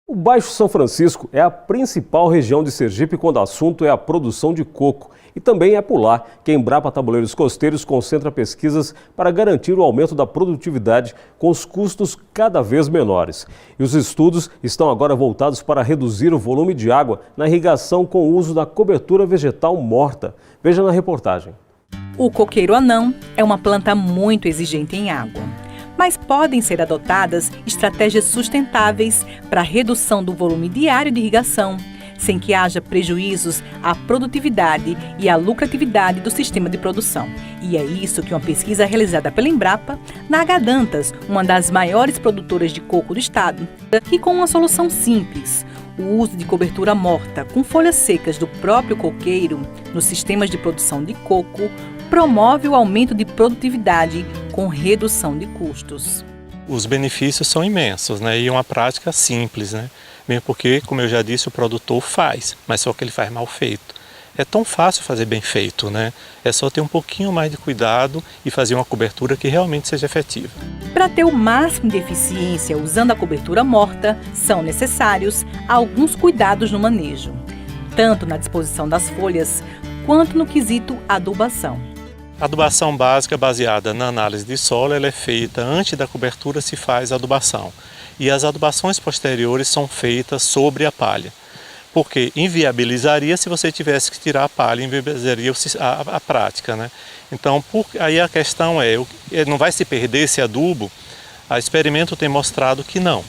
O Baixo São Francisco é a principal região de Sergipe quando o assunto é a produção de coco. E também é por lá que a Embrapa Tabuleiros Costeiros concentra pesquisas para garantir o aumento da produtividade com os custos cada vez menores. E os estudos estão agora voltados para reduzir o volume de água na irrigação com o uso da cobertura vegetal morta. Veja na reportagem. O coqueiro anão é uma planta muito exigente em água. Mas podem ser adotadas estratégias sustentáveis para a redução do volume diário de irrigação, sem que haja prejuízos à produtividade e à lucratividade do sistema de produção. E é isso que uma pesquisa realizada pela Embrapa, na Agadantas, uma das maiores produtoras de coco do estado, que com uma solução simples, o uso de cobertura morta com folhas secas do próprio coqueiro nos sistemas de produção de coco, promove o aumento de produtividade com redução de custos. Os benefícios são imensos, né? E é uma prática simples, né? Mesmo porque, como eu já disse, o produtor faz, mas só que ele faz mal feito. É tão fácil fazer bem feito, né? É só ter um pouquinho mais de cuidado e fazer uma cobertura que realmente seja efetiva. Para ter o máximo de eficiência usando a cobertura morta, são necessários alguns cuidados no manejo, tanto na disposição das folhas, quanto no quesito adubação. A adubação básica, baseada na análise de solo, ela é feita antes da cobertura, se faz a adubação. E as adubações posteriores são feitas sobre a palha, porque inviabilizaria se você tivesse que tirar a palha, inviabilizaria a prática, né? Então, aí a questão não vai se perder esse adubo? A experimento tem mostrado que não.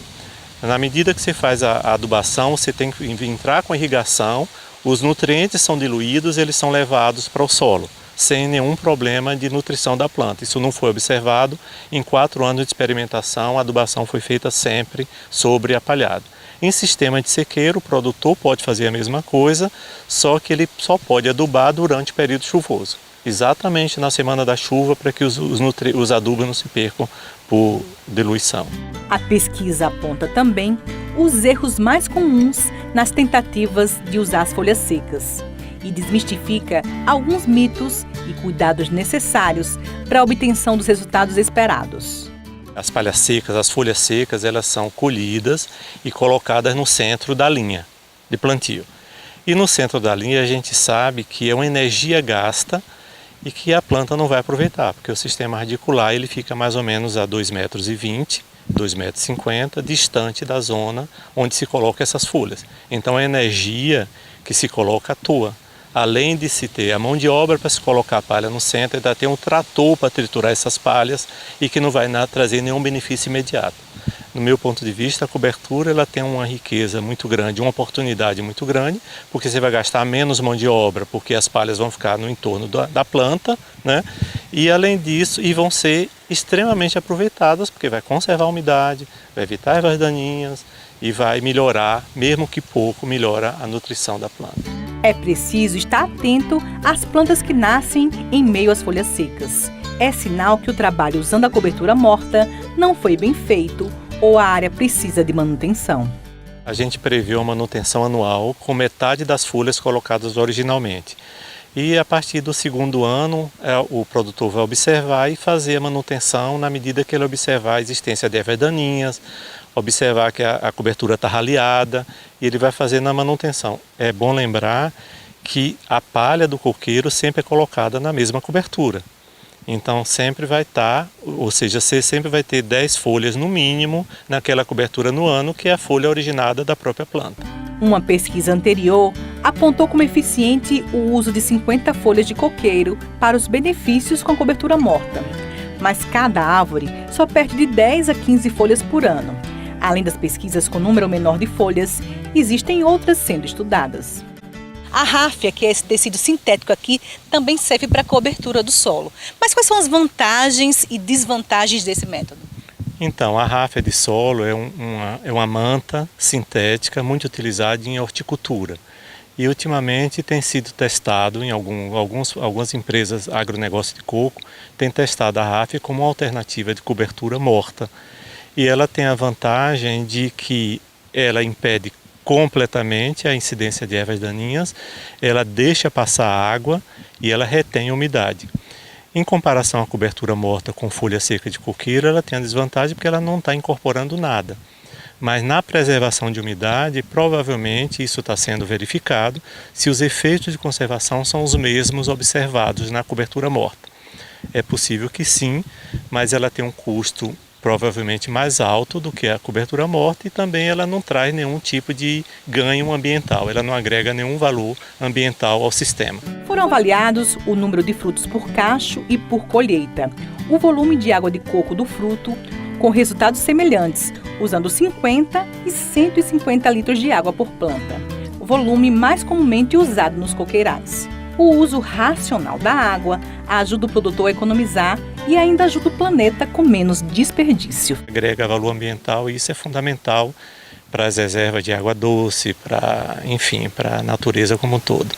Na medida que você faz a adubação, você tem que entrar com a irrigação, os nutrientes são diluídos, eles são levados para o solo, sem nenhum problema de nutrição da planta. Isso não foi observado. Em 4 anos de experimentação, a adubação foi feita sempre sobre a palhada. Em sistema de sequeiro, o produtor pode fazer a mesma coisa, só que ele só pode adubar durante o período chuvoso. Exatamente na semana da chuva, para que os adubos não se percam por diluição. A pesquisa aponta também os erros mais comuns nas tentativas de usar as folhas secas e desmistifica alguns mitos e cuidados necessários para a obtenção dos resultados esperados. As palhas secas, as folhas secas, elas são colhidas e colocadas no centro da linha de plantio. E no centro da linha a gente sabe que é uma energia gasta e que a planta não vai aproveitar, porque o sistema radicular ele fica mais ou menos a 2,20 metros, 2,50 metros, distante da zona onde se coloca essas folhas. Então a energia que se coloca à toa. Além de se ter a mão de obra para se colocar a palha no centro, ainda tem um trator para triturar essas palhas e que não vai trazer nenhum benefício imediato. No meu ponto de vista, a cobertura ela tem uma riqueza muito grande, uma oportunidade muito grande, porque você vai gastar menos mão de obra, porque as palhas vão ficar no entorno da planta, né? E além disso, vão ser extremamente aproveitadas, porque vai conservar a umidade, vai evitar ervas daninhas e vai melhorar, mesmo que pouco, melhora a nutrição da planta. É preciso estar atento às plantas que nascem em meio às folhas secas. É sinal que o trabalho usando a cobertura morta não foi bem feito ou a área precisa de manutenção. A gente prevê uma manutenção anual com metade das folhas colocadas originalmente. E a partir do 2º ano, o produtor vai observar e fazer a manutenção na medida que ele observar a existência de ervas daninhas, observar que a cobertura está raleada e ele vai fazer na manutenção. É bom lembrar que a palha do coqueiro sempre é colocada na mesma cobertura. Então sempre vai estar, ou seja, você sempre vai ter 10 folhas no mínimo naquela cobertura no ano, que é a folha originada da própria planta. Uma pesquisa anterior apontou como eficiente o uso de 50 folhas de coqueiro para os benefícios com a cobertura morta. Mas cada árvore só perde de 10 a 15 folhas por ano. Além das pesquisas com número menor de folhas, existem outras sendo estudadas. A ráfia, que é esse tecido sintético aqui, também serve para a cobertura do solo. Mas quais são as vantagens e desvantagens desse método? Então, a ráfia de solo é uma manta sintética muito utilizada em horticultura. E ultimamente tem sido testado em algumas empresas agronegócio de coco, tem testado a ráfia como uma alternativa de cobertura morta. E ela tem a vantagem de que ela impede completamente a incidência de ervas daninhas, ela deixa passar água e ela retém umidade. Em comparação à cobertura morta com folha seca de coqueiro, ela tem a desvantagem porque ela não está incorporando nada. Mas na preservação de umidade, provavelmente isso está sendo verificado se os efeitos de conservação são os mesmos observados na cobertura morta. É possível que sim, mas ela tem um custo provavelmente mais alto do que a cobertura morta e também ela não traz nenhum tipo de ganho ambiental, ela não agrega nenhum valor ambiental ao sistema. Foram avaliados o número de frutos por cacho e por colheita, o volume de água de coco do fruto, com resultados semelhantes, usando 50 e 150 litros de água por planta, o volume mais comumente usado nos coqueirais. O uso racional da água ajuda o produtor a economizar e ainda ajuda o planeta com menos desperdício. Agrega valor ambiental e isso é fundamental para as reservas de água doce, para a natureza como um todo.